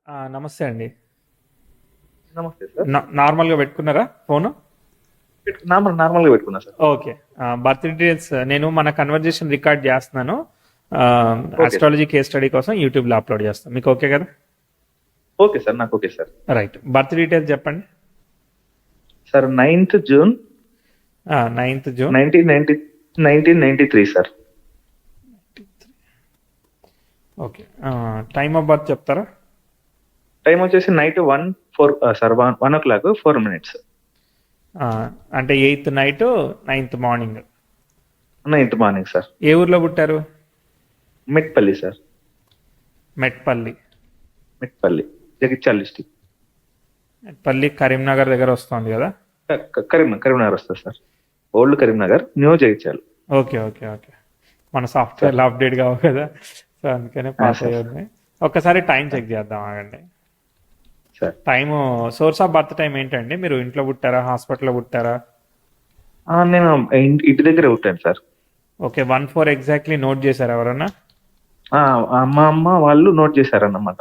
నమస్తే అండి. నమస్తే సార్. నార్మల్‌గా పెట్టుకున్నారా ఫోను? నార్మల్‌గా పెట్టుకున్నా సార్. ఓకే. బర్త్ డీటెయిల్స్ నేను మన కన్వర్జేషన్ రికార్డ్ చేస్తున్నాను. Okay sir. Astrology case study కోసం యూట్యూబ్‌లో అప్లోడ్ చేస్తాను. మీకు ఓకే కదా? Okay sir. నాకు okay sir. Right. Birth details చెప్పండి. Sir 9th June 9th June 1990 1993 sir. Okay. Time of birth చెప్తారా? టైం వచ్చేసి నైట్ 1 o'clock 4 minutes. అంటే 8th night 9th morning. 9th morning sir. ఏ ఊర్లో పుట్టారు? మెట్పల్లి సార్. మెట్పల్లి. మెట్పల్లి జగిత్యాల డిస్టిక్. మెట్పల్లి కరీంనగర్ దగ్గర వస్తుంది కదా? కరీంనగర్ వస్తుంది sir. Old Karimnagar, new Jagtial. Okay okay okay. మన సాఫ్ట్వేర్లో అప్డేట్ కావు కదా, సో అందుకనే పాస్ సార్. అయ్యింది. ఒక్కసారి టైం చెక్ చేద్దాం ఆగండి. Sir time source of birth time ఏంటండి? మీరు ఇంట్లో పుట్టారా, హాస్పిటల్లో పుట్టారా? నేను ఇంటి దగ్గరే ఉంటాను సార్. ఓకే. 1-4 ఎగ్జాక్ట్లీ నోట్ చేశారు ఎవరన్నా? మా అమ్మ వాళ్ళు నోట్ చేశారన్నమాట.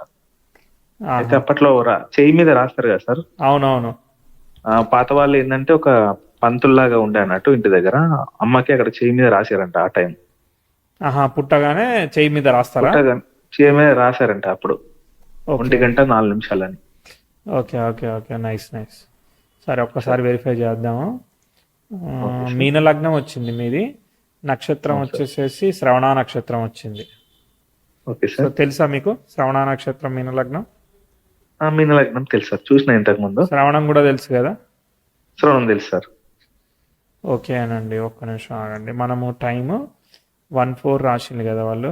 అయితే అప్పట్లో చెయ్యి మీద రాస్తారు కదా సార్. అవునవును. పాత వాళ్ళు ఏంటంటే ఒక పంతుల్లాగా ఉండే అన్నట్టు ఇంటి దగ్గర అమ్మకి అక్కడ చెయ్యి మీద రాశారంట ఆ టైం. పుట్టగానే చెయ్యి మీద రాస్తారా? చెయ్యి మీద రాశారంట అప్పుడు. Okay 1:04 okay okay okay. Nice nice. సరే ఒక్కసారి వెరిఫై చేద్దాము. Okay sir. మీన లగ్నం వచ్చింది మీది. నక్షత్రం అవును సార్. వచ్చేసేసి శ్రవణ నక్షత్రం వచ్చింది. Okay so sir. తెలుసా మీకు శ్రవణ నక్షత్రం మీన లగ్నం? మీన లగ్నం తెలుసు సార్, చూసిన ఇంతకు ముందు. శ్రవణం కూడా తెలుసు కదా? శ్రవణం తెలుసు సార్. ఓకే అనండి, ఒక్క నిమిషం ఆగండి. మనము టైము 1-4 రాసింది కదా వాళ్ళు.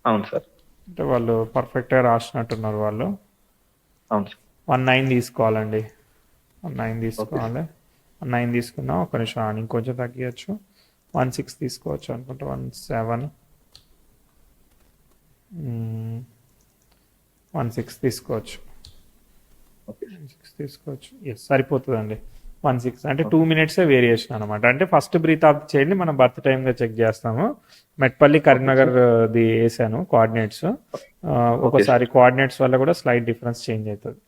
అవును సార్. అంటే వాళ్ళు పర్ఫెక్ట్గా రాసినట్టున్నారు వాళ్ళు. అవును సార్. 19 తీసుకోవాలండి. 19 తీసుకోవాలి. 19 తీసుకున్నాం. ఒక నిమిషం ఇంకొంచెం తగ్గించచ్చు. 16 తీసుకోవచ్చు అనుకుంటా. 17 16 తీసుకోవచ్చు. ఓకే 16 తీసుకోవచ్చు. ఎస్ సరిపోతుందండి. 16 అంటే 2 minutes వేరియేషన్ అనమాట. అంటే ఫస్ట్ బ్రీత్ ఆఫ్ చేయండి, మనం బర్త్ టైంగా చెక్ చేస్తాము. మెట్పల్లి కరీంనగర్ ది వేసాను కోఆర్డినేట్స్. ఒకసారి కోఆర్డినేట్స్ వల్ల కూడా స్లైట్ డిఫరెన్స్ చేంజ్ అవుతుంది.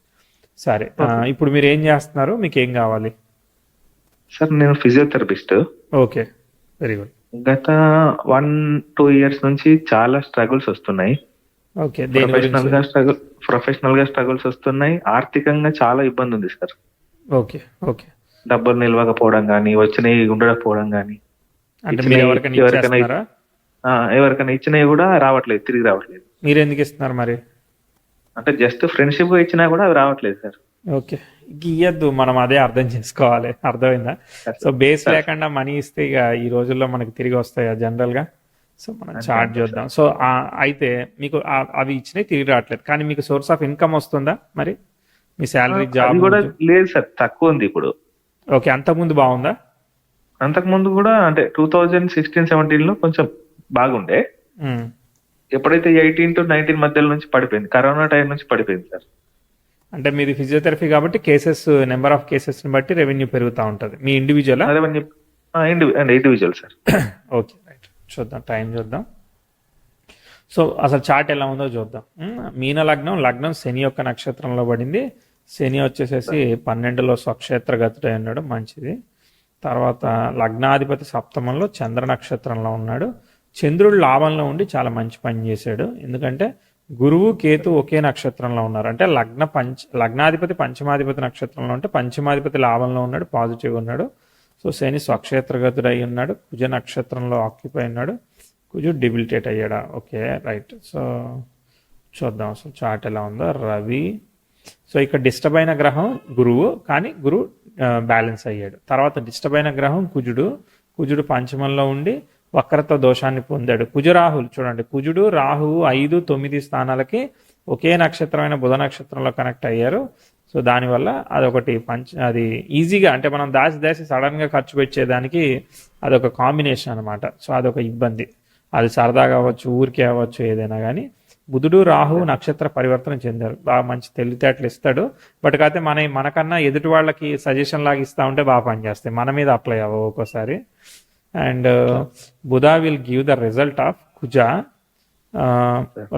సరే, ఇప్పుడు మీరు ఏం చేస్తున్నారు? మీకు ఏం కావాలి? సార్ నేను ఫిజియోథెరపిస్ట్. Okay, very good. గత 1-2 years నుంచి చాలా స్ట్రగుల్స్ వస్తున్నాయి. ఓకే, దేని గురించి? ప్రొఫెషనల్ గా స్ట్రగుల్స్ వస్తున్నాయి. ఆర్థికంగా చాలా ఇబ్బంది ఉంది సార్. Okay okay. డబ్బులు నిలవకపోవడం కానీ, వచ్చినవి ఉండకపోవడం కానీ, అంటే మీరు ఎవరికైనా ఇచ్చేస్తున్నారా? ఎవరికైనా ఇచ్చినవి కూడా రావట్లేదు, తిరిగి రావట్లేదు. మీరు ఎందుకు ఇస్తున్నారు మరి? అంటే జస్ట్ ఫ్రెండ్షిప్ గా ఇచ్చినా కూడా అవి రావట్లేదు సార్. ఓకే, ఇయ్యద్దు, మనం అదే అర్థం చేసుకోవాలి. అర్థమైందా? సో బేస్ లేకుండా మనీ ఇస్తే ఇక ఈ రోజుల్లో మనకి తిరిగి వస్తాయా జనరల్గా? సో మనం చార్జ్ చేద్దాం. సో అయితే మీకు అవి ఇచ్చినాయి తిరిగి రావట్లేదు, కానీ మీకు సోర్స్ ఆఫ్ ఇన్కమ్ వస్తుందా మరి? మీ శాలరీ, జాబ్ అది కూడా లేదు సార్, తక్కువ ఉంది ఇప్పుడు. ఓకే, అంతకుముందు బాగుందా? అంతకు ముందు కూడా అంటే 2016-17 లో కొంచెం బాగుండే. ఎప్పుడైతే 18-19 మధ్యలో నుంచి పడిపోయింది, కరోనా టైం నుంచి పడిపోయింది సార్. అంటే మీది ఫిజియోథెరపీ కాబట్టి కేసెస్, నెంబర్ ఆఫ్ కేసెస్ ని బట్టి రెవెన్యూ పెరుగుతూ ఉంటుంది. మీ individual? Individual sir. Okay right, చూద్దాం, టైం చూద్దాం. సో అసలు చార్ట్ ఎలా ఉందో చూద్దాం. మీన లగ్నం శని యొక్క నక్షత్రంలో పడింది. శని వచ్చేసేసి 12లో స్వక్షేత్ర గతుడై ఉన్నాడు, మంచిది. తర్వాత లగ్నాధిపతి సప్తమంలో చంద్ర నక్షత్రంలో ఉన్నాడు. చంద్రుడు లాభంలో ఉండి చాలా మంచి పని చేశాడు. ఎందుకంటే గురువు కేతు ఒకే నక్షత్రంలో ఉన్నారు. అంటే లగ్నాధిపతి పంచమాధిపతి నక్షత్రంలో ఉంటే పంచమాధిపతి లాభంలో ఉన్నాడు, పాజిటివ్గా ఉన్నాడు. సో శని స్వక్షేత్రగతుడు అయి ఉన్నాడు, కుజ నక్షత్రంలో ఆక్యుపై ఉన్నాడు. కుజుడు డిబిలిటేట్ అయ్యాడా? Okay right. సో చూద్దాం అసలు చార్ట్ ఎలా ఉందో. రవి, సో ఇక్కడ డిస్టర్బ్ అయిన గ్రహం గురువు, కానీ గురువు బ్యాలెన్స్ అయ్యాడు. తర్వాత డిస్టర్బ్ అయిన గ్రహం కుజుడు పంచమంలో ఉండి వక్రత దోషాన్ని పొందాడు. కుజరాహులు చూడండి, కుజుడు రాహువు 5, 9 స్థానాలకి ఒకే నక్షత్రమైన బుధ నక్షత్రంలో కనెక్ట్ అయ్యారు. సో దానివల్ల అదొకటి అది ఈజీగా, అంటే మనం దాచి సడన్గా ఖర్చు పెట్టేదానికి అదొక కాంబినేషన్ అనమాట. సో అదొక ఇబ్బంది. అది సరదాగా అవ్వచ్చు, ఊరికే అవ్వచ్చు, ఏదైనా కానీ. బుధుడు రాహువు నక్షత్ర పరివర్తన చెందారు. బాగా మంచి తెలివితేటలు ఇస్తాడు. బట్ కాకపోతే మనకన్నా ఎదుటి వాళ్ళకి సజెషన్ లాగా ఇస్తా ఉంటే బాగా పనిచేస్తాయి, మన మీద అప్లై అవ్వవు ఒక్కోసారి. And Budha will give the result of Kuja.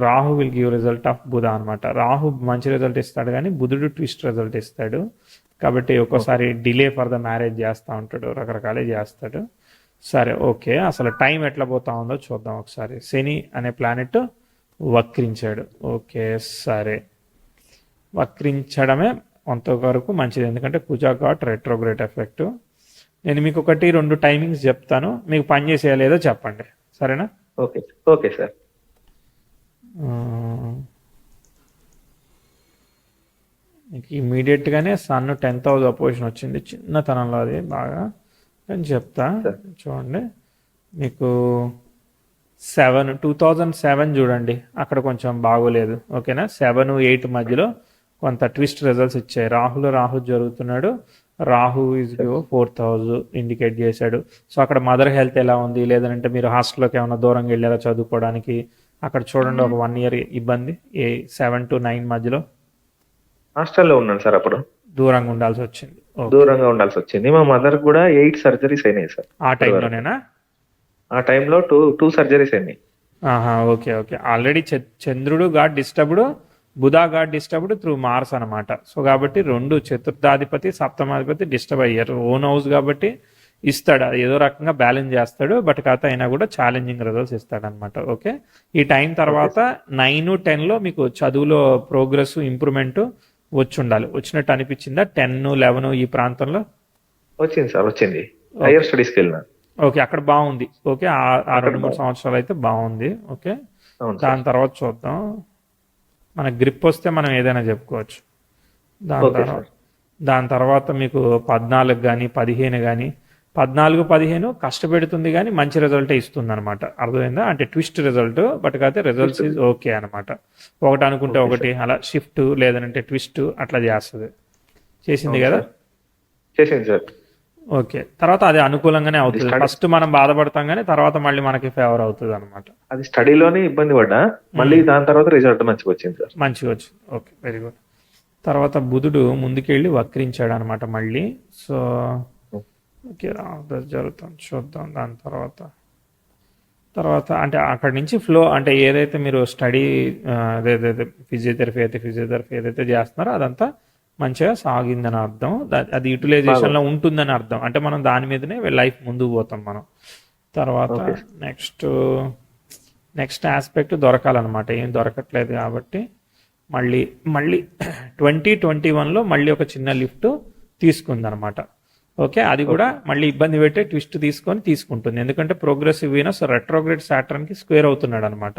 Rahu will give result of Budha అనమాట. రాహు మంచి రిజల్ట్ ఇస్తాడు కానీ బుధుడు ట్విస్ట్ రిజల్ట్ ఇస్తాడు. కాబట్టి ఒక్కోసారి డిలే ఫర్ ద మ్యారేజ్ చేస్తూ ఉంటాడు, రకరకాలే చేస్తాడు. సరే ఓకే, అసలు టైం ఎట్లా పోతా ఉందో చూద్దాం ఒకసారి. శని అనే ప్లానెట్ వక్రించాడు. ఓకే సరే, వక్రించడమే కొంతవరకు మంచిది, ఎందుకంటే కుజా గాట్ రెట్రోగ్రేట్ ఎఫెక్ట్. నేను మీకు 1-2 టైమింగ్స్ చెప్తాను, మీకు పని చేసేయా లేదో చెప్పండి, సరేనా? Okay okay sir. మీకు ఇమీడియట్గానే సన్ 10th హౌస్ అపోజిషన్ వచ్చింది, చిన్నతనంలో అది బాగా, కానీ చెప్తా చూడండి. మీకు 2007 చూడండి, అక్కడ కొంచెం బాగోలేదు. ఓకేనా, 7-8 మధ్యలో కొంత ట్విస్ట్ రిజల్ట్స్ ఇచ్చాయి. రాహు జరుగుతున్నాడు, Rahu is 4th house indicate చేశాడు. సో అక్కడ మదర్ హెల్త్ ఎలా ఉంది, లేదంటే మీరు హాస్టల్లోకి ఏమైనా దూరంగా వెళ్ళారా చదువుకోవడానికి, అక్కడ చూడండి ఒక 1 year ఇబ్బంది. 7 to 9 మధ్యలో హాస్టల్లో ఉన్నాను సార్, అప్పుడు దూరంగా ఉండాల్సి వచ్చింది. దూరంగా ఉండాల్సి వచ్చింది. మా మదర్ కూడా 8 సర్జరీస్ అయినాయి సార్. ఆ టైంలోనేనా? ఆ టైంలో టూ సర్జరీస్ అయినాయి. Okay okay. ఆల్రెడీ చంద్రుడు గాడ్ డిస్టర్బ్డ్, బుధ గాడ్ డిస్టర్బ్డ్ త్రూ మార్స్ అనమాట. సో కాబట్టి 2 చతుర్థాధిపతి సప్తమాధిపతి డిస్టర్బ్ అయ్యారు. ఓన్ హౌస్ కాబట్టి ఇస్తాడు, అది ఏదో రకంగా బ్యాలెన్స్ చేస్తాడు. బట్ కాత అయినా కూడా ఛాలెంజింగ్ రిజల్ట్స్ ఇస్తాడు అనమాట. ఓకే, ఈ టైం తర్వాత 9-10లో మీకు చదువులో ప్రోగ్రెస్ ఇంప్రూవ్మెంట్ వచ్చి ఉండాలి. వచ్చినట్టు అనిపించిందా? 10-11 ఈ ప్రాంతంలో వచ్చింది సార్, వచ్చింది. హైయర్ స్టడీస్కి వెళ్ళినా. ఓకే, అక్కడ బాగుంది. ఓకే, ఆ 2-3 సంవత్సరాలు అయితే బాగుంది. ఓకే, దాని తర్వాత చూద్దాం. మన గ్రిప్ వస్తే మనం ఏదైనా చెప్పుకోవచ్చు. దాని తర్వాత మీకు 14 కానీ 15 కానీ 14-15 కష్టపెడుతుంది కానీ మంచి రిజల్ట్ ఇస్తుంది అనమాట. అర్థమైందా? అంటే ట్విస్ట్ రిజల్ట్, బట్ కాకపోతే రిజల్ట్స్ ఈజ్ ఓకే అనమాట. ఒకటి అనుకుంటే ఒకటి అలా షిఫ్ట్, లేదంటే ట్విస్ట్ అట్లా చేస్తుంది. చేసింది కదా? చేసింది సార్. ఓకే, తర్వాత అది అనుకూలంగానే అవుతుంది. ఫస్ట్ మనం బాధపడతాం కానీ తర్వాత మళ్ళీ మనకి ఫేవర్ అవుతుంది అనమాట. అది స్టడీలోనే ఇబ్బంది పడ్డా, మళ్ళీ దాని తర్వాత రిజల్ట్ మంచిగా వచ్చింది సార్. మంచిగా వచ్చింది. Okay, very good. తర్వాత బుధుడు ముందుకెళ్ళి వక్రించాడు అనమాట మళ్ళీ. సో ఓకే, జరుగుతుంది చూద్దాం. దాని తర్వాత అంటే అక్కడి నుంచి ఫ్లో, అంటే ఏదైతే మీరు స్టడీ ఏదైతే ఫిజియోథెరపీ ఏదైతే చేస్తున్నారో అదంతా మంచిగా సాగిందని అర్థం. అది యూటిలైజేషన్లో ఉంటుందని అర్థం. అంటే మనం దాని మీదనే లైఫ్ ముందుకు పోతాం మనం. తర్వాత నెక్స్ట్ ఆస్పెక్ట్ దొరకాలన్నమాట, ఏం దొరకట్లేదు కాబట్టి మళ్ళీ 2021లో మళ్ళీ ఒక చిన్న లిఫ్ట్ తీసుకుందనమాట. ఓకే, అది కూడా మళ్ళీ ఇబ్బంది పెట్టే ట్విస్ట్ తీసుకుంటుంది, ఎందుకంటే ప్రోగ్రెసివ్ వీనస్ రెట్రోగ్రేడ్ సాటర్న్కి స్క్వేర్ అవుతున్నాడు అనమాట.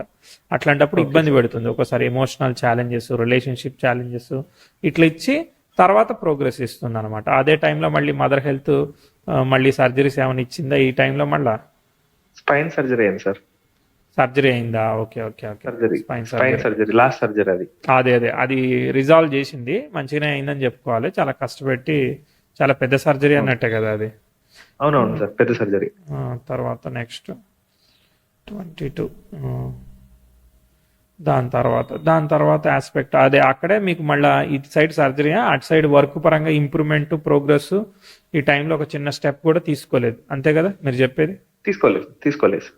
అట్లాంటప్పుడు ఇబ్బంది పెడుతుంది. ఒకసారి ఎమోషనల్ ఛాలెంజెస్, రిలేషన్షిప్ ఛాలెంజెస్ ఇట్లా ఇచ్చి తర్వాత ప్రోగ్రెస్ ఇస్తుంది అనమాట. అదే టైంలో మళ్ళీ మదర్ హెల్త్ మళ్ళీ సర్జరీస్ ఏమైనా ఇచ్చిందా ఈ టైంలో? మళ్ళీ స్పైన్ సర్జరీ అయింది సార్. సర్జరీ అయిందా? Okay okay okay. Spine surgery, last surgery. అది రిజాల్వ్ చేసింది, మంచిగానే అయిందని చెప్పుకోవాలి. చాలా కష్టపెట్టి, చాలా పెద్ద సర్జరీ అన్నట్టే కదా అది? అవునవును సార్, పెద్ద సర్జరీ. తర్వాత నెక్స్ట్ 22 దాని తర్వాత ఆస్పెక్ట్ అదే, అక్కడే మీకు మళ్ళీ ఇటు సైడ్ సర్జరీ, అటు సైడ్ వర్క్ పరంగా ఇంప్రూవ్మెంట్, ప్రోగ్రెస్ ఈ టైంలో ఒక చిన్న స్టెప్ కూడా తీసుకోలేదు, అంతే కదా మీరు చెప్పేది? తీసుకోలేదు.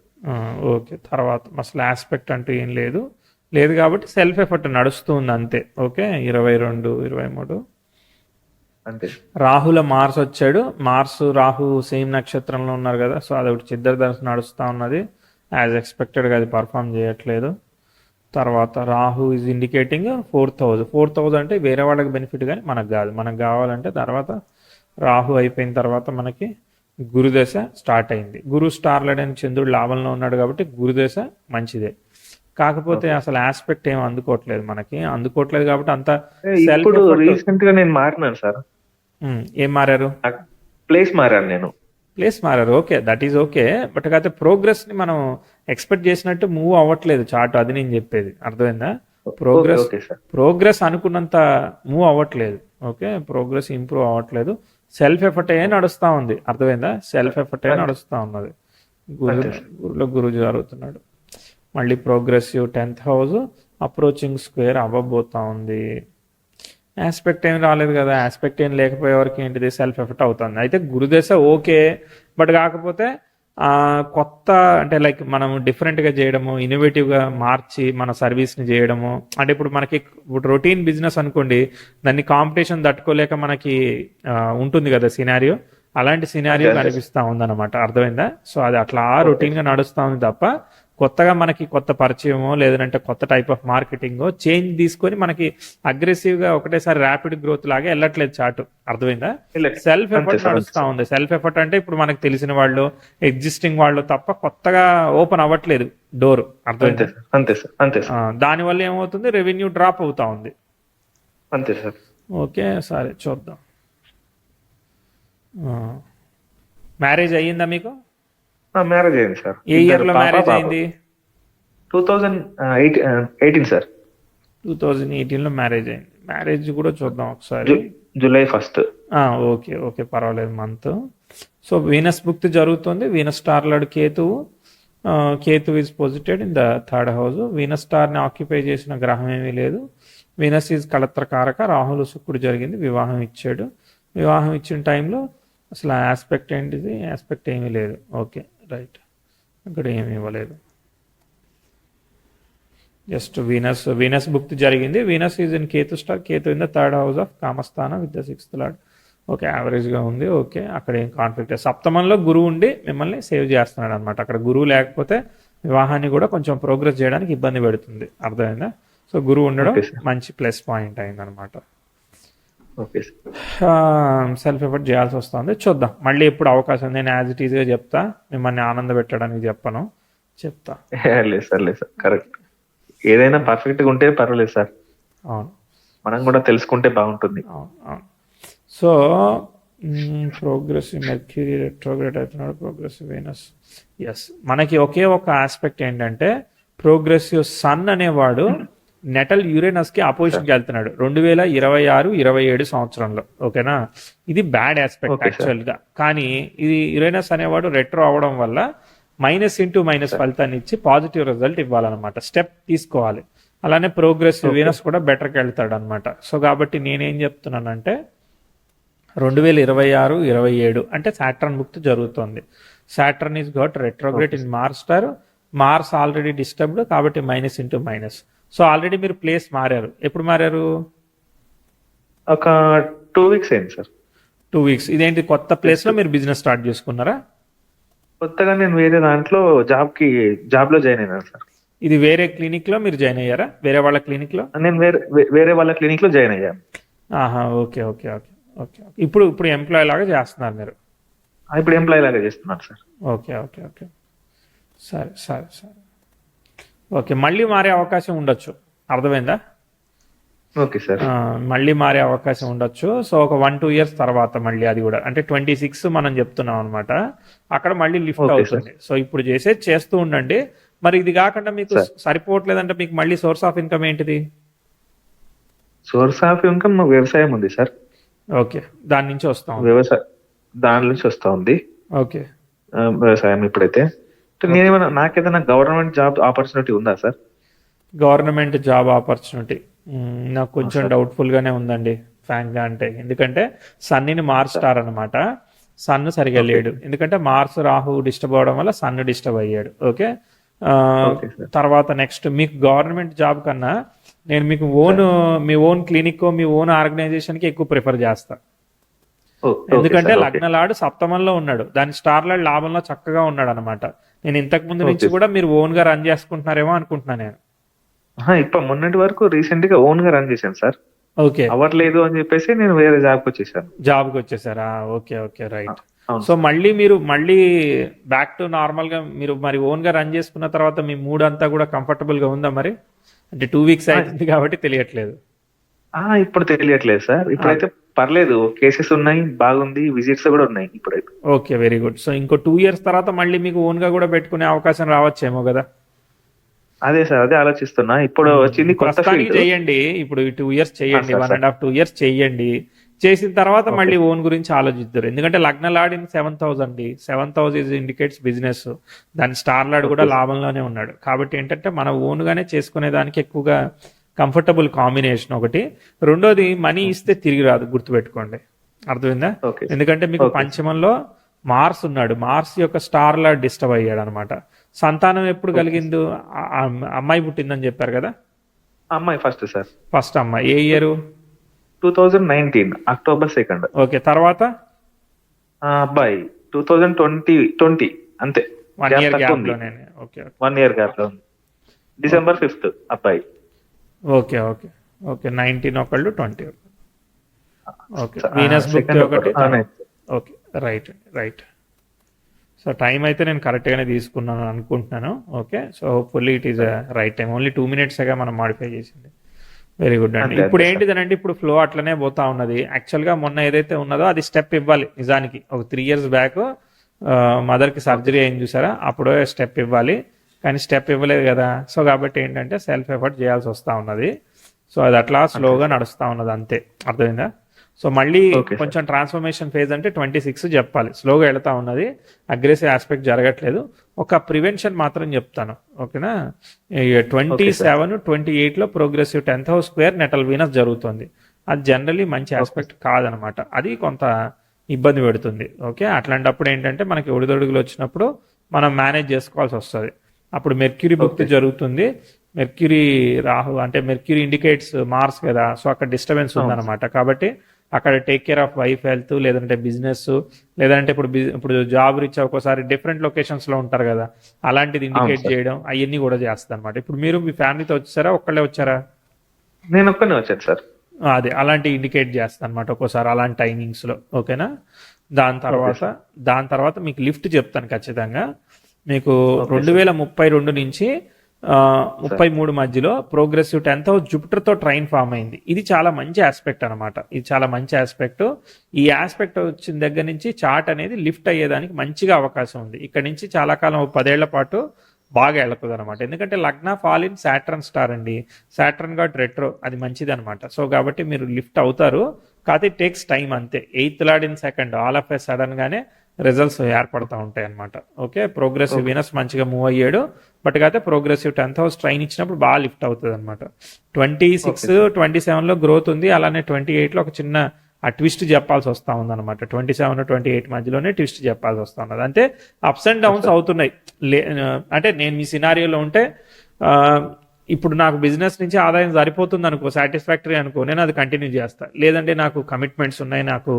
ఓకే, తర్వాత అసలు ఆస్పెక్ట్ అంటూ ఏం లేదు కాబట్టి సెల్ఫ్ ఎఫర్ట్ నడుస్తుంది అంతే. ఓకే, 22-23 అంతే. రాహుల మార్స్ వచ్చాడు. రాహు సేమ్ నక్షత్రంలో ఉన్నారు కదా, సో అదొకటి చిద్దర్దర్శనం నడుస్తూ ఉన్నది. యాజ్ ఎక్స్పెక్టెడ్గా అది పర్ఫామ్ చేయట్లేదు. తర్వాత Rahu is indicating 4th house అంటే వేరే వాళ్ళకి బెనిఫిట్ కానీ మనకు కాదు. మనకు కావాలంటే తర్వాత రాహు అయిపోయిన తర్వాత మనకి గురుదశ స్టార్ట్ అయింది. గురు స్టార్లడని చంద్రుడు లాభంలో ఉన్నాడు కాబట్టి గురుదశ మంచిదే. కాకపోతే అసలు ఆస్పెక్ట్ ఏం అందుకోవట్లేదు కాబట్టి అంత రీసెంట్ గా నేను మారినాను సార్. ఏం మారారు? ప్లేస్ మారారు. Okay, that is okay. But కాకపోతే ప్రోగ్రెస్ ని మనం ఎక్స్పెక్ట్ చేసినట్టు మూవ్ అవ్వట్లేదు చార్ట్, అది నేను చెప్పేది. అర్థమైందా? ప్రోగ్రెస్ అనుకున్నంత మూవ్ అవ్వట్లేదు. ఓకే, ప్రోగ్రెస్ ఇంప్రూవ్ అవ్వట్లేదు. సెల్ఫ్ ఎఫర్ట్ నడుస్తూ ఉంది. అర్థమైందా? సెల్ఫ్ ఎఫర్ట్ నడుస్తూ ఉన్నది. గురు జరుగుతున్నాడు. మళ్ళీ progressive 10th house approaching square అవ్వబోతా ఉంది. ఆస్పెక్ట్ ఏం రాలేదు కదా, ఆస్పెక్ట్ ఏం లేకపోయే వరకు ఏంటిది సెల్ఫ్ ఎఫెక్ట్ అవుతుంది. అయితే గురుదశ ఓకే, బట్ కాకపోతే కొత్త అంటే లైక్ మనం డిఫరెంట్గా చేయడము, ఇన్నోవేటివ్గా మార్చి మన సర్వీస్ని చేయడము. అంటే ఇప్పుడు మనకి ఇప్పుడు రొటీన్ బిజినెస్ అనుకోండి, దాన్ని కాంపిటీషన్ తట్టుకోలేక మనకి ఉంటుంది కదా సినారియో, అలాంటి సినారియో అదే కనిపిస్తూ ఉందన్నమాట. అర్థమైందా? సో అది అట్లా ఓకే రొటీన్గా నడుస్తూ ఉంది తప్ప కొత్తగా మనకి కొత్త పరిచయమో లేదంటే కొత్త టైప్ ఆఫ్ మార్కెటింగో చేంజ్ తీసుకొని మనకి అగ్రెసివ్గా ఒకటేసారి ర్యాపిడ్ గ్రోత్ లాగా వెళ్ళట్లేదు చాటు. అర్థమైందా? సెల్ఫ్ అంతే ఎఫర్ట్ సార్ అంతే నడుస్తూ సార్ ఉంది. సెల్ఫ్ ఎఫర్ట్ అంటే ఇప్పుడు మనకు తెలిసిన వాళ్ళు, ఎగ్జిస్టింగ్ వాళ్ళు తప్ప కొత్తగా ఓపెన్ అవ్వట్లేదు డోర్. అంతే అర్థమైందా? సార్ అంతే సార్ అంతే సార్ దానివల్ల ఏమవుతుంది, రెవెన్యూ డ్రాప్ అవుతా ఉంది. అంతే సార్. ఓకే, సరే చూద్దాం. మ్యారేజ్ అయ్యిందా మీకు? మ్యారేజ్ అయింది సార్. ఏ ఇద్దరు ఇయర్ లో పాప మ్యారేజ్ బాబు. అయింది? 2018 సార్. 2018 లో మ్యారేజ్ అయింది. మ్యారేజ్ కూడా చూద్దాం ఒకసారి. July 1st. ఓకే ఓకే, పర్వాలేదు మంత్. సో వీనస్ భుక్తి జరుగుతుంది. వీనస్ స్టార్ లార్డ్ కేతువు. Ketu is posited in the 3rd house. Venus స్టార్ని ఆక్యుపై చేసిన గ్రహం ఏమీ లేదు. Venus is కళత్రకారక. రాహులు శుక్రుడు జరిగింది, వివాహం ఇచ్చాడు. వివాహం ఇచ్చిన టైంలో అసలు ఆస్పెక్ట్ ఏంటిది? ఆస్పెక్ట్ ఏమీ లేదు. ఓకే రైట్, ఇక్కడ ఏమీ ఇవ్వలేదు. జస్ట్ వీనస్ భుక్తి జరిగింది. Venus is in Ketu star. Ketu in the 3rd house of kamasthana with the 6th lord. Okay, యావరేజ్గా ఉంది. ఓకే, అక్కడ ఏం కాన్ఫ్లిక్ట్. సప్తమంలో గురువు ఉండి మిమ్మల్ని సేవ్ చేస్తున్నాడు అనమాట. అక్కడ గురువు లేకపోతే వివాహాన్ని కూడా కొంచెం ప్రోగ్రెస్ చేయడానికి ఇబ్బంది పెడుతుంది. అర్థమైందా? సో గురువు ఉండడం ఓకే సార్. మంచి ప్లస్ పాయింట్ అయిందనమాట. Okay sir. సెల్ఫ్ ఎఫర్ట్ చేయాల్సి వస్తుంది. చూద్దాం మళ్ళీ ఎప్పుడు అవకాశం. నేను యాజ్ ఇట్ ఈజ్గా చెప్తా, మిమ్మల్ని ఆనంద పెట్టడానికి చెప్పను, చెప్తా. లేదు సార్ లేదు సార్, కరెక్ట్. ఏదైనా పర్ఫెక్ట్ గా ఉంటే పర్వాలేదు సార్, అవును మనం కూడా తెలుసుకుంటే బాగుంటుంది. అవును అవును. సో ప్రోగ్రెసివ్ మెర్క్యూరీ రెట్రోగ్రేడ్ అవుతున్నాడు, ప్రోగ్రెసివ్ వీనస్. ఎస్, మనకి ఒకే ఒక ఆస్పెక్ట్ ఏంటంటే ప్రోగ్రెసివ్ సన్ అనేవాడు నెటల్ యురేనస్కి అపోజిషన్కి వెళ్తున్నాడు 2026-27 సంవత్సరంలో. ఓకేనా? ఇది బ్యాడ్ ఆస్పెక్ట్ ఓకే సార్. యాక్చువల్గా. కానీ ఇది యురేనస్ అనేవాడు రెట్రో అవడం వల్ల -*- ఫలితాన్ని ఇచ్చి పాజిటివ్ రిజల్ట్ ఇవ్వాలన్నమాట. స్టెప్ తీసుకోవాలి. అలానే ప్రోగ్రెసివ్ ఓకే. వీనస్ కూడా బెటర్కి వెళ్తాడు అనమాట. సో కాబట్టి నేనేం చెప్తున్నానంటే 2026-27 అంటే సాటర్న్ భుక్తి జరుగుతుంది. Saturn is got retrograde in Mars star. Mars already disturbed కాబట్టి -*-. సో ఆల్రెడీ మీరు ప్లేస్ మారారు. ఎప్పుడు మారారు? ఒక 2 weeks అయింది సార్. 2 weeks. ఇదేంటి, కొత్త ప్లేస్ లో మీరు బిజినెస్ స్టార్ట్ చేసుకున్నారా? కొత్తగా నేను వేరే దాంట్లో జాబ్ లో జాయిన్ అయినాను సార్. ఇది వేరే క్లినిక్ లో మీరు జాయిన్ అయ్యారా? వేరే వాళ్ళ క్లినిక్ లో? నేను వేరే వాళ్ళ క్లినిక్ లో జాయిన్ అయ్యాను. ఆహా, ఓకే ఓకే ఓకే ఓకే. ఇప్పుడు ఎంప్లాయ్ లాగా చేస్తున్నారు మీరు? ఇప్పుడు ఎంప్లాయ్ లాగా చేస్తున్నాను సార్. ఓకే ఓకే ఓకే, సరే సరే సరే. ఓకే, మళ్ళీ మారే అవకాశం ఉండొచ్చు. అర్థమైందా? Okay sir. మళ్ళీ మారే అవకాశం ఉండొచ్చు. సో ఒక 1-2 years తర్వాత మళ్ళీ, అది కూడా అంటే 26 మనం చెప్తున్నాం అనమాట. అక్కడ మళ్ళీ లిఫ్ట్ ఓకే అవుతుంది. సో ఇప్పుడు చేస్తూ ఉండండి. మరి ఇది కాకుండా మీకు సార్. సరిపోవట్లేదంటే మీకు మళ్ళీ సోర్స్ ఆఫ్ ఇన్కమ్ ఏంటిది? సోర్స్ ఆఫ్ ఇన్కమ్ వ్యవసాయం ఉంది సార్. ఓకే, దాని నుంచి వస్తాం. దాని నుంచి వస్తా ఉంది. ఓకే, వ్యవసాయం ఇప్పుడైతే. నేనేమైనా నాకేదైనా గవర్నమెంట్ జాబ్ ఆపర్చునిటీ ఉందా సార్? గవర్నమెంట్ జాబ్ ఆపర్చునిటీ నాకు కొంచెం సార్. డౌట్ఫుల్ గానే ఉందండి ఫ్రాంక్ గా. అంటే ఎందుకంటే సన్నిని మార్చుతారు అనమాట. సన్ సరిగా ఓకే. లేడు, ఎందుకంటే మార్స్ రాహు డిస్టర్బ్ అవడం వల్ల సన్ డిస్టర్బ్ అయ్యాడు. Okay, okay sir. తర్వాత నెక్స్ట్ మీకు గవర్నమెంట్ జాబ్ కన్నా నేను మీకు మీ ఓన్ క్లినిక్, మీ ఓన్ ఆర్గనైజేషన్ కి ఎక్కువ ప్రిఫర్ చేస్తా. ఓకే ఎందుకంటే సార్, ఓకే. లగ్నలాడు సప్తమంలో ఉన్నాడు, దాని స్టార్ లాడ్ లాభంలో చక్కగా ఉన్నాడు అనమాట. నేను ఇంతకు ముందు నుంచి ఓకే. కూడా మీరు ఓన్ గా రన్ చేసుకుంటున్నారేమో అనుకుంటున్నా నేను. ఇప్పుడు మొన్నటి వరకు రీసెంట్ గా ఓన్ గా రన్ చేశాను సార్. ఓకే, అవ్వట్లేదు అని చెప్పేసి నేను వేరే జాబ్కి వచ్చేసాను. జాబ్కి వచ్చేసారా? Okay okay right. అవును. సో మళ్ళీ బ్యాక్ టు నార్మల్ గా మీరు మరి ఓన్ గా రన్ చేసుకున్న తర్వాత మీ మూడ్ అంతా కూడా కంఫర్టబుల్ గా ఉందా మరి? అంటే 2 weeks అవుతుంది కాబట్టి తెలియట్లేదు. ఇప్పుడు తెలియట్లేదు సార్. ఇప్పుడైతే పర్లేదు, కేసెస్ ఉన్నాయి, బాగుంది, విజిట్స్ కూడా ఉన్నాయి ఇప్పుడైతే. Okay, very good. సో ఇంకో 2 years తర్వాత మళ్ళీ మీకు ఓన్ గా కూడా పెట్టుకునే అవకాశం రావచ్చేమో కదా? అదే సార్, అదే ఆలోచిస్తున్నా. ఇప్పుడు వచ్చింది కొత్త ప్రస్తుతానికి ఫీల్డ్. చెయ్యండి. ఇప్పుడు 2 years చెయ్యండి, సార్, 1.5-2 years చెయ్యండి. చేసిన తర్వాత మళ్ళీ ఓన్ గురించి ఆలోచిద్దరు. ఎందుకంటే లగ్న లాడ్ ఇన్ 7th house అండి. 7th house is indicates business. దాని స్టార్ లాడ్ కూడా లాభంలోనే ఉన్నాడు. కాబట్టి ఏంటంటే మన ఓన్ గానే చేసుకునే దానికి ఎక్కువగా కంఫర్టబుల్ కాంబినేషన్ ఒకటి. రెండోది, మనీ ఇస్తే తిరిగి రాదు, గుర్తుపెట్టుకోండి. అర్థమైందా? ఓకే. ఎందుకంటే మీకు ఓకే. పంచమంలో మార్స్ ఉన్నాడు, మార్స్ యొక్క స్టార్ లా డిస్టర్బ్ అయ్యాడు అనమాట. సంతానం ఎప్పుడు కలిగిందో అమ్మాయి పుట్టిందని చెప్పారు కదా. అమ్మాయి ఫస్ట్ సార్. ఫస్ట్ అమ్మాయి ఏ ఇయర్? 2019 October 2nd. ఓకే. తర్వాత అబ్బాయి 2020 అంతే. 1 ఇయర్ గ్యాప్ లోనే. ఓకే 1 year గ్యాప్ లో December 5th అబ్బాయి. Okay okay okay. 19 ఒకళ్ళు 20 ఒకళ్ళు. ఓకే. వీనస్ బుక్ ఒకటి. Okay right right. So time అయితే నేను కరెక్ట్గానే తీసుకున్నాను అనుకుంటున్నాను. Okay. So hopefully it is right time. Only 2 minutesగా మనం మాడిఫై చేసింది. వెరీ గుడ్ అండి. ఇప్పుడు ఏంటిదనంటే ఇప్పుడు ఫ్లో అట్లనే పోతా ఉన్నది. యాక్చువల్గా మొన్న ఏదైతే ఉన్నదో అది స్టెప్ ఇవ్వాలి నిజానికి. ఒక 3 years బ్యాక్ మదర్కి సర్జరీ అయింది చూసారా, అప్పుడే స్టెప్ ఇవ్వాలి, కానీ స్టెప్ ఇవ్వలేదు కదా. సో కాబట్టి ఏంటంటే సెల్ఫ్ ఎఫర్ట్ చేయాల్సి వస్తూ ఉన్నది. సో అది అట్లా స్లోగా నడుస్తూ ఉన్నది అంతే. అర్థమైందా? సో మళ్ళీ కొంచెం ట్రాన్స్ఫర్మేషన్ ఫేజ్ అంటే 26 చెప్పాలి. స్లోగా వెళ్తా ఉన్నది, అగ్రెసివ్ ఆస్పెక్ట్ జరగట్లేదు. ఒక ప్రివెన్షన్ మాత్రం చెప్తాను, ఓకేనా. 27, 28లో progressive 10th house square natal Venus జరుగుతుంది. అది జనరలీ మంచి ఆస్పెక్ట్ కాదనమాట, అది కొంత ఇబ్బంది పెడుతుంది. ఓకే. అట్లాంటప్పుడు ఏంటంటే మనకి ఒడిదొడుగులు వచ్చినప్పుడు మనం మేనేజ్ చేసుకోవాల్సి వస్తుంది. అప్పుడు మెర్క్యూరీ భుక్తి జరుగుతుంది. మెర్క్యూరీ రాహు అంటే మెర్క్యూరీ ఇండికేట్స్ మార్స్ కదా, సో అక్కడ డిస్టర్బెన్స్ ఉందన్నమాట. కాబట్టి అక్కడ take care of wife health, లేదంటే బిజినెస్, లేదంటే ఇప్పుడు జాబ్ రీచ్ ఒక్కోసారి డిఫరెంట్ లొకేషన్స్ లో ఉంటారు కదా, అలాంటిది ఇండికేట్ చేయడం అవన్నీ కూడా చేస్తుంది అనమాట. ఇప్పుడు మీరు మీ ఫ్యామిలీతో వచ్చారా, ఒక్కళ్ళే వచ్చారా? నేను ఒక్కనే వచ్చాను సార్. అదే అలాంటి ఇండికేట్ చేస్తా అనమాట ఒక్కోసారి అలాంటి టైమింగ్స్ లో. ఓకేనా. దాని తర్వాత మీకు లిఫ్ట్ చెప్తాను ఖచ్చితంగా. మీకు 2032 నుంచి 33 మధ్యలో ప్రోగ్రెసివ్ 10th house జూపిటర్ తో ట్రైన్ ఫామ్ అయింది. ఇది చాలా మంచి ఆస్పెక్ట్ అనమాట. ఇది చాలా మంచి ఆస్పెక్ట్. ఈ ఆస్పెక్ట్ వచ్చిన దగ్గర నుంచి చార్ట్ అనేది లిఫ్ట్ అయ్యేదానికి మంచిగా అవకాశం ఉంది. ఇక్కడ నుంచి చాలా కాలం 10 ఏళ్ల పాటు బాగా వెళ్తుంది అనమాట. ఎందుకంటే లగ్న ఫాల్ ఇన్ సాటర్న్ స్టార్ అండి. సాటర్న్ గాట్ రెట్రో, అది మంచిది అనమాట. సో కాబట్టి మీరు లిఫ్ట్ అవుతారు, కాకపోతే టేక్స్ టైం అంతే. 8th Lord in 2nd all of a sudden గానే రిజల్ట్స్ ఏర్పడతా ఉంటాయి అనమాట. ఓకే. ప్రోగ్రెసివ్ వీనస్ మంచిగా మూవ్ అయ్యాడు, బట్ కాకపోతే ప్రోగ్రెసివ్ 10th house ట్రైన్ ఇచ్చినప్పుడు బాగా లిఫ్ట్ అవుతుంది అనమాట. 26, 27లో గ్రోత్ ఉంది. అలానే 28లో ఒక చిన్న ఆ ట్విస్ట్ చెప్పాల్సి వస్తూ ఉంది అనమాట. 27, 28 మధ్యలోనే ట్విస్ట్ చెప్పాల్సి వస్తూ ఉన్నది. అంటే అప్స్ అండ్ డౌన్స్ అవుతున్నాయి. అంటే నేను మీ సినారియోలో ఉంటే ఇప్పుడు నాకు బిజినెస్ నుంచి ఆదాయం సరిపోతుంది అనుకో, సాటిస్ఫాక్టరీ అనుకో, నేను అది కంటిన్యూ చేస్తా. లేదంటే నాకు కమిట్మెంట్స్ ఉన్నాయి, నాకు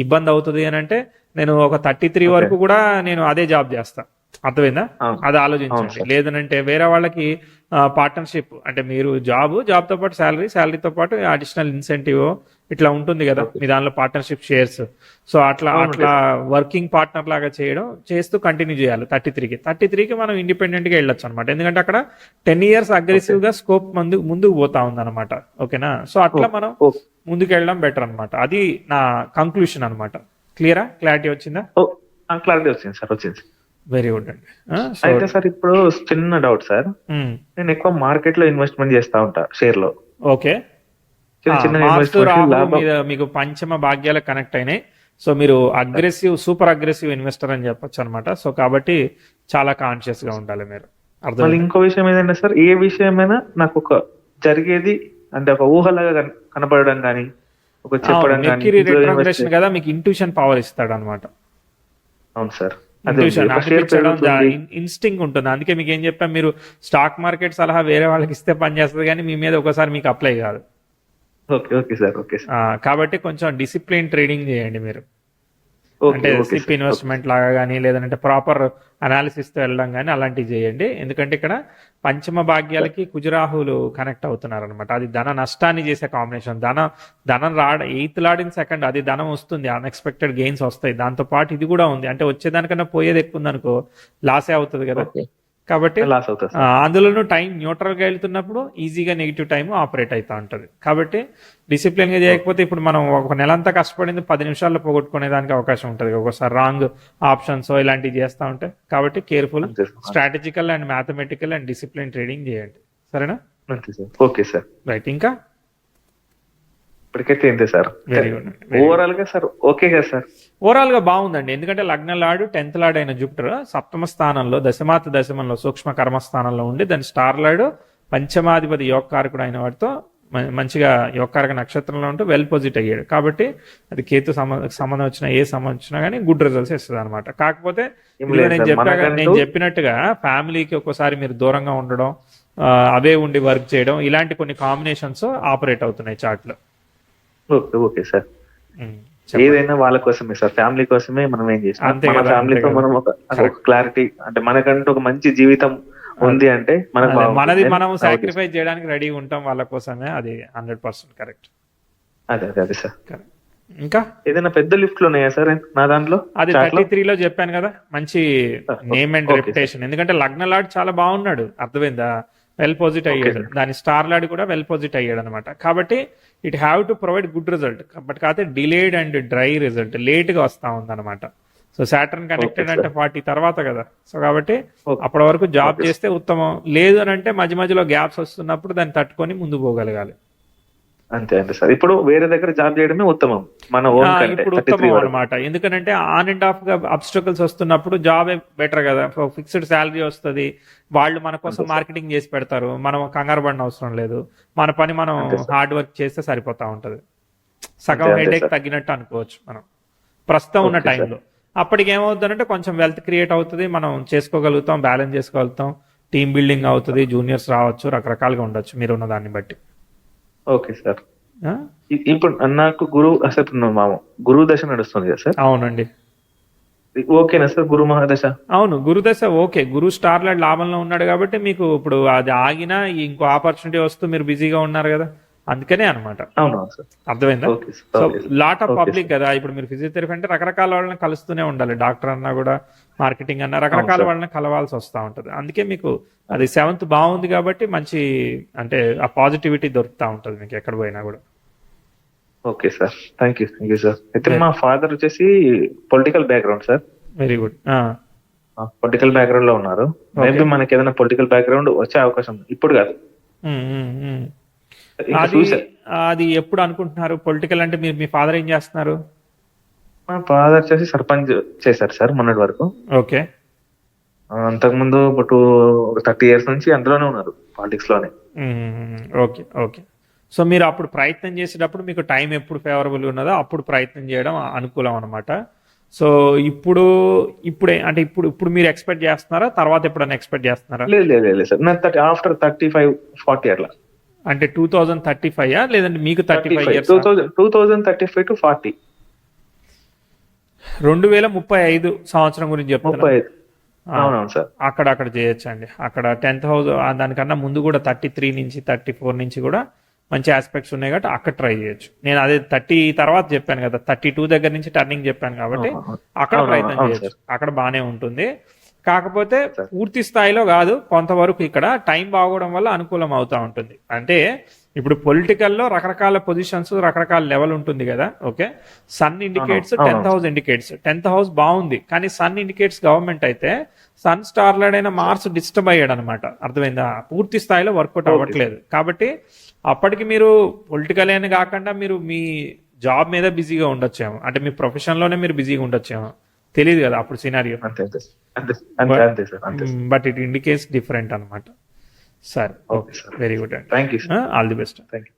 ఇబ్బంది అవుతుంది అని అంటే నేను ఒక 33 వరకు కూడా నేను అదే జాబ్ చేస్తా. అర్థమైందా? అది ఆలోచించండి. లేదనంటే వేరే వాళ్ళకి పార్ట్నర్షిప్ అంటే మీరు జాబ్తో పాటు శాలరీతో పాటు అడిషనల్ ఇన్సెంటివ్ ఇట్లా ఉంటుంది కదా మీ దానిలో, పార్ట్నర్షిప్ షేర్స్. సో అట్లా వర్కింగ్ పార్ట్నర్ లాగా చేస్తూ కంటిన్యూ చేయాలి. 33కి మనం ఇండిపెండెంట్ గా వెళ్ళొచ్చు అనమాట. ఎందుకంటే అక్కడ 10 years అగ్రెసివ్ గా స్కోప్ ముందుకు పోతా ఉంది అనమాట. ఓకేనా. సో అట్లా మనం ముందుకు వెళ్ళడం బెటర్ అనమాట. అది నా కంక్లూషన్ అనమాట. క్లారిటీ వచ్చిందా? క్లారిటీ వచ్చింది సార్, వచ్చింది. వెరీ గుడ్ అండి. అయితే సార్ ఇప్పుడు చిన్న డౌట్ సార్, నేను ఎక్కువ మార్కెట్ లో ఇన్వెస్ట్మెంట్ చేస్తా ఉంటా షేర్ లో. ఓకే. మీకు పంచమ భాగ్యాలు కనెక్ట్ అయినాయి. సో మీరు సూపర్ అగ్రెసివ్ ఇన్వెస్టర్ అని చెప్పొచ్చు అనమాట. సో కాబట్టి చాలా కాన్షియస్ గా ఉండాలి మీరు. అర్థం. ఇంకో విషయం ఏంటంటే సార్, ఏ విషయమైనా నాకు ఒక జరిగేది అంటే ఒక ఊహలాగా కనపడడం కానీ, ఒక చెప్పడం కానీ కదా, మీకు ఇంట్యూషన్ పవర్ ఇస్తాడు అనమాట. అవును సార్. ఇన్స్టింగ్ ఉంటుంది. అందుకే మీకు ఏం చెప్పాం, మీరు స్టాక్ మార్కెట్ సలహా వేరే వాళ్ళకి ఇస్తే పని చేస్తుంది, కానీ మీ మీద ఒకసారి మీకు అప్లై కాదు. కాబట్టి కొంచెం డిసిప్లిన్ ట్రేడింగ్ చేయండి మీరు. అంటే సిప్ ఇన్వెస్ట్మెంట్ లాగా కానీ, లేదంటే ప్రాపర్ అనాలిసిస్ తో వెళ్ళడం కానీ అలాంటివి చేయండి. ఎందుకంటే ఇక్కడ పంచమ భాగ్యాలకి కుజరాహులు కనెక్ట్ అవుతున్నారు అనమాట. అది ధన నష్టాన్ని చేసే కాంబినేషన్. ధనం 8th Lord in 2nd, అది ధనం వస్తుంది, అన్ఎక్స్పెక్టెడ్ గెయిన్స్ వస్తాయి. దాంతో పాటు ఇది కూడా ఉంది. అంటే వచ్చేదానికన్నా పోయేది ఎక్కువ ఉంది అనుకో, లాసే అవుతుంది కదా. కాబట్టి అందులోనూ టైం న్యూట్రల్ గా వెళ్తున్నప్పుడు ఈజీగా నెగిటివ్ టైం ఆపరేట్ అవుతా ఉంటది. కాబట్టి డిసిప్లిన్ గా చేయకపోతే ఇప్పుడు మనం ఒక నెలంతా కష్టపడింది 10 నిమిషాల్లో పోగొట్టుకునే దానికి అవకాశం ఉంటది. ఒకసారి రాంగ్ ఆప్షన్స్ ఇలాంటివి చేస్తూ ఉంటాయి. కాబట్టి careful, strategical and mathematical and discipline trading చేయండి. సరేనా? Okay sir. రైట్. ఇంకా ఇప్పటికైతే ఏంటి సార్? Very good. ఓవరాల్ గా సార్ ఓకే కదా సార్? ఓవరాల్ గా బాగుందండి. ఎందుకంటే లగ్న లార్డ్ 10th Lord అయిన జూపిటర్ సప్తమ స్థానంలో, దశమంలో సూక్ష్మ కర్మస్థానంలో ఉండి, దాని స్టార్ లార్డ్ పంచమాధిపతి యోగకారకుడు అయిన వాటితో మంచిగా యొక్కరక నక్షత్రంలో ఉంటూ వెల్ పొజిట్ అయ్యాడు కాబట్టి అది కేతు సంబంధం వచ్చినా ఏ సంబంధం వచ్చినా కానీ గుడ్ రిజల్ట్స్ ఇస్తుంది అనమాట. కాకపోతే ఇదిగో నేను చెప్పినట్టుగా ఫ్యామిలీకి ఒక్కోసారి మీరు దూరంగా ఉండడం, అవే ఉండి వర్క్ చేయడం, ఇలాంటి కొన్ని కాంబినేషన్స్ ఆపరేట్ అవుతున్నాయి చార్ట్ లో. ఓకే ఓకే సార్, ఏదైనా వాళ్ళ కోసమే సార్, ఫ్యామిలీ కోసమే మనం ఏం చేస్తాం, మన ఫ్యామిలీతో మనం ఒక క్లారిటీ, అంటే మనకంటూ ఒక మంచి జీవితం ఉంది అంటే మనది మనం సాక్రిఫైస్ చేయడానికి రెడీ ఉంటాం వాళ్ళ కోసమే, అది 100% కరెక్ట్. అదే అదే అదే సార్. ఇంకా ఏదైనా పెద్ద లిఫ్ట్ లో ఉన్నాయా సార్ నా దాంట్లో? అది 33 లో చెప్పాను కదా, మంచి నేమ్ అండ్ రెప్యుటేషన్. ఎందుకంటే లగ్న లాడ్ చాలా బాగున్నాడు, అర్థమైందా, వెల్ పొజిట్ అయ్యాడు, దాని స్టార్ లాడ్ కూడా వెల్ పొజిట్ అయ్యాడు అనమాట. కాబట్టి it have to provide good result, but కాకపోతే delayed and dry result, late గా వస్తా ఉంది అనమాట. సో సాటర్న్ కనెక్టెడ్ అంటే 40 తర్వాత కదా, సో కాబట్టి అప్పటి వరకు జాబ్ చేస్తే ఉత్తమం. లేదు అని అంటే మధ్య మధ్యలో గ్యాప్స్ వస్తున్నప్పుడు దాన్ని తట్టుకొని ముందు పోగలగాలి. అంతే అంతే సార్, ఇప్పుడు వేరే దగ్గర జాబ్ చేయడమే ఉత్తమం మన ఓన్ కంటే. ఇప్పుడు ఉత్తమం అనమాట, ఎందుకంటే ఆన్ అండ్ ఆఫ్ గా అబ్స్ట్రకల్స్ వస్తున్నప్పుడు జాబ్ బెటర్ కదా, ఫిక్స్డ్ శాలరీ వస్తుంది, వాళ్ళు మన కోసం మార్కెటింగ్ చేసి పెడతారు, మనం కంగారు పడిన అవసరం లేదు, మన పని మనం హార్డ్ వర్క్ చేస్తే సరిపోతా ఉంటది, సగం హెడేక్ తగ్గినట్టు అనుకోవచ్చు మనం ప్రస్తుతం ఉన్న టైంలో. అప్పటికి ఏమవుతుందంటే కొంచెం వెల్త్ క్రియేట్ అవుతుంది, మనం చేసుకోగలుగుతాం, బ్యాలెన్స్ చేసుకోగలుగుతాం, టీమ్ బిల్డింగ్ అవుతుంది, జూనియర్స్ రావచ్చు, రకరకాలుగా ఉండొచ్చు మీరు ఉన్న దాన్ని బట్టి. ఓకే సార్, ఇప్పుడు నాకు గురువు అసలు గురువు దశ నడుస్తుంది కదా సార్? అవునండి. ఓకేనా సార్ గురు మహాదశ? అవును, గురుదశ ఓకే. గురు స్టార్ లాడ్ లాభంలో ఉన్నాడు కాబట్టి మీకు ఇప్పుడు అది ఆగినా ఇంకో ఆపర్చునిటీ వస్తూ మీరు బిజీగా ఉన్నారు కదా, అందుకనే అనమాట. అర్థమైందా? సో లాట్ ఆఫ్ పబ్లిక్ కదా, ఇప్పుడు మీరు ఫిజియోథెరపీ అంటే రకరకాల వాళ్ళని కలుస్తూనే ఉండాలి, డాక్టర్ అన్నా కూడా మార్కెటింగ్ అన్నా రకరకాల వాళ్ళని కలవాల్సి వస్తూ ఉంటది. అందుకే మీకు అది 7th బాగుంది కాబట్టి మంచి అంటే ఆ పాజిటివిటీ దొరుకుతా ఉంటది మీకు ఎక్కడ పోయినా కూడా. Okay sir, thank you sir. అయితే మా ఫాదర్ వచ్చేసి political background sir. Very good. Political background లో ఉన్నారు. మేబీ మనకి ఏదైనా పొలిటికల్ బ్యాక్గ్రౌండ్ వచ్చే అవకాశం ఇప్పుడు కాదు. అది ఎప్పుడు అనుకుంటున్నారు పొలిటికల్ అంటే? మీరు మీ ఫాదర్ ఏం చేస్తున్నారు? మా ఫాదర్ వచ్చేసి సర్పంచ్ చేశారు సార్ మొన్నటి వరకు. ఓకే. అంతకుముందు ఒక 30 years నుంచి అందులోనే ఉన్నారు, పాలిటిక్స్ లోనే. Okay okay. సో మీరు అప్పుడు ప్రయత్నం చేసేటప్పుడు మీకు టైం ఎప్పుడు ఫేవరబుల్ ఉన్నదో అప్పుడు ప్రయత్నం చేయడం అనుకూలం అనమాట. సో ఇప్పుడే అంటే ఇప్పుడు మీరు ఎక్స్పెక్ట్ చేస్తున్నారా, తర్వాత ఎప్పుడైనా ఎక్స్పెక్ట్ చేస్తున్నారా? లేదు సార్, ఆఫ్టర్ 35-40 అట్లా. అంటే 2035 లేదంటే మీకు 35 years? 2035 to 40. 2035 సంవత్సరం గురించి చెప్తున్నా. అవునవును సార్. అక్కడ చేయొచ్చు అండి. అక్కడ 10th house దానికన్నా ముందు కూడా 33 నుంచి 34 నుంచి కూడా మంచి ఆస్పెక్ట్స్ ఉన్నాయి కాబట్టి అక్కడ ట్రై చేయొచ్చు. నేను అదే 30 తర్వాత చెప్పాను కదా, 32 దగ్గర నుంచి టర్నింగ్ చెప్పాను కాబట్టి అక్కడ ప్రయత్నం చేయొచ్చు, అక్కడ బాగానే ఉంటుంది. కాకపోతే పూర్తి స్థాయిలో కాదు, కొంతవరకు ఇక్కడ టైం బాగోవడం వల్ల అనుకూలం అవుతా ఉంటుంది. అంటే ఇప్పుడు పొలిటికల్లో రకరకాల పొజిషన్స్, రకరకాల లెవెల్ ఉంటుంది కదా. Okay, Sun indicates 10th house indicates, 10th house బాగుంది కానీ సన్ ఇండికేట్స్ గవర్నమెంట్ అయితే సన్ స్టార్ లైడ్ అయిన మార్స్ డిస్టర్బ్ అయ్యాడు అనమాట. అర్థమైందా? పూర్తి స్థాయిలో వర్కౌట్ అవ్వట్లేదు. కాబట్టి అప్పటికి మీరు పొలిటికల్ అని కాకుండా మీరు మీ జాబ్ మీద బిజీగా ఉండొచ్చేమో, అంటే మీ ప్రొఫెషన్ లోనే మీరు బిజీగా ఉండొచ్చేమో, తెలియదు కదా అప్పుడు scenario. But it indicates different అనమాట. సరే, ఓకే, వెరీ గుడ్ అండి, all the best. Thank you.